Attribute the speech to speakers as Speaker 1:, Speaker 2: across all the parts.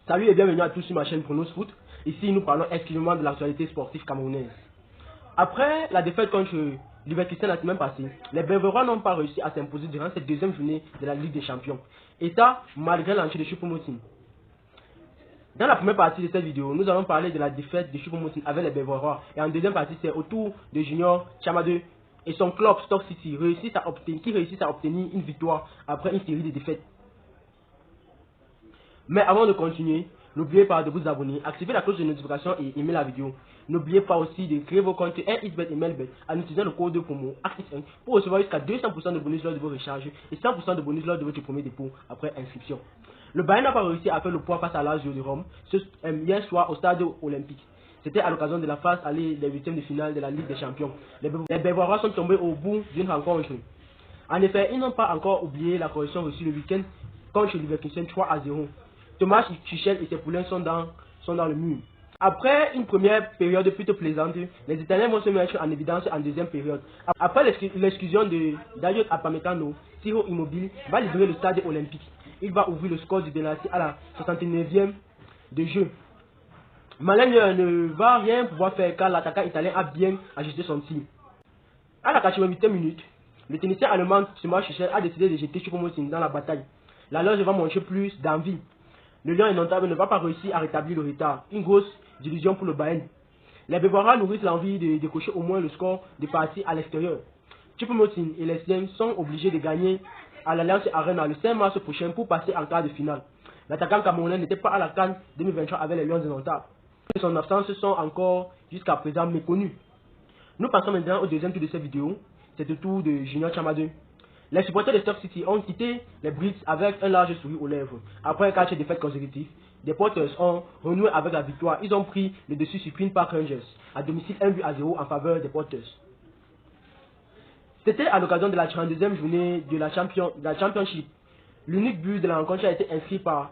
Speaker 1: Salut et bienvenue à tous sur ma chaîne Pronos Foot. Ici, nous parlons exclusivement de l'actualité sportive camerounaise. Après la défaite contre Leverkusen la semaine passée, les Bavarois n'ont pas réussi à s'imposer durant cette deuxième journée de la Ligue des Champions. Et ça, malgré l'entrée de Choupo-Moting. Dans la première partie de cette vidéo, nous allons parler de la défaite de Choupo-Moting avec les Bavarois. Et en deuxième partie, c'est au tour de Junior Tchamadeu et son club Stoke City qui réussissent à obtenir une victoire après une série de défaites. Mais avant de continuer, n'oubliez pas de vous abonner, activer la cloche de notification et aimer la vidéo. N'oubliez pas aussi de créer vos comptes RXBet et Melbet en utilisant le code de promo AXN pour recevoir jusqu'à 200% de bonus lors de vos recharges et 100% de bonus lors de votre premier dépôt après inscription. Le Bayern n'a pas réussi à faire le poids face à Lazio de Rome hier soir au stade olympique. C'était à l'occasion de la phase aller des huitièmes de finale de la Ligue des Champions. Les Bavarois sont tombés au bout d'une rencontre. En effet, ils n'ont pas encore oublié la correction reçue le week-end contre Leverkusen 3-0. Thomas Tuchel et ses poulains sont dans le mur. Après une première période plutôt plaisante, les Italiens vont se mettre en évidence en deuxième période. Après l'exclusion de Dayot Upamecano, Ciro Immobile va libérer le stade olympique. Il va ouvrir le score du penalty à la 69e de jeu. Malin ne va rien pouvoir faire car l'attaquant italien a bien ajusté son tir. À la 88e minute, le technicien allemand Thomas Tuchel a décidé de jeter Choupo-Moting dans la bataille. La loge va montrer plus d'envie. Le lion indomptable ne va pas réussir à rétablir le retard. Une grosse division pour le Bayern. Les Bavarois nourrissent l'envie de décocher au moins le score de partie à l'extérieur. Choupo-Moting et les siens sont obligés de gagner à l'Alliance Arena le 5 mars prochain pour passer en quart de finale. L'attaquant camerounais n'était pas à la CAN 2023 avec les Lions indomptables. Son absence sont encore jusqu'à présent méconnues. Nous passons maintenant au deuxième tour de cette vidéo. C'est le tour de Junior Tchamadeu. Les supporters de Stoke City ont quitté les Brits avec un large sourire aux lèvres. Après 4 défaites consécutives, les Porters ont renoué avec la victoire. Ils ont pris le dessus sur Queen Park Rangers à domicile 1-0 en faveur des Porters. C'était à l'occasion de la 32e journée de la Championship. L'unique but de la rencontre a été inscrit par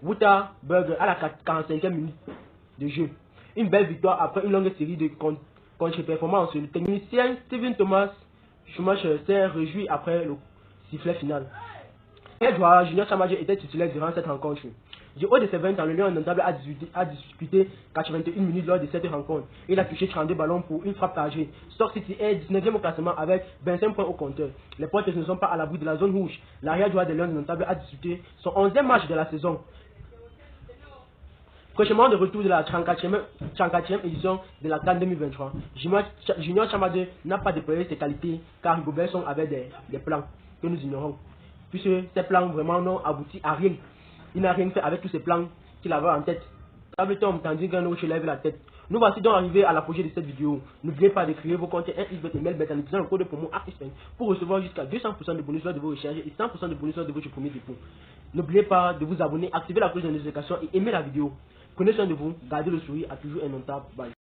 Speaker 1: Wouter Burger à la 45e minute de jeu. Une belle victoire après une longue série de contre-performances. Le technicien Steven Thomas Schumacher s'est réjoui après le sifflet final. Le joueur Junior Tchamadeu était titulaire durant cette rencontre. Du haut de ses 20 ans, le lion indomptable a disputé 81 minutes lors de cette rencontre. Il a touché 32 ballons pour une frappe cadrée. Stoke City est 19e au classement avec 25 points au compteur. Les Porters ne sont pas à l'abri de la zone rouge. L'arrière joueur des lions indomptables a disputé son 11e match de la saison. Prochainement de retour de la 34e édition de la CAN 2023, Junior Tchamadeu n'a pas déployé ses qualités car Gobelson avait des plans que nous ignorons. Puisque ces plans vraiment n'ont abouti à rien. Il n'a rien fait avec tous ces plans qu'il avait en tête. Tableton tandis qu'un autre lève la tête. Nous voici donc arrivés à l'apogée de cette vidéo. N'oubliez pas de créer vos comptes RXBet et Melbet en utilisant le code de promo AXN pour recevoir jusqu'à 200% de bonus lors de vos recharges et 100% de bonus lors de votre premier dépôt. N'oubliez pas de vous abonner, activer la cloche de notification et aimer la vidéo. Prenez soin de vous, gardez le sourire à toujours indomptable. Bye.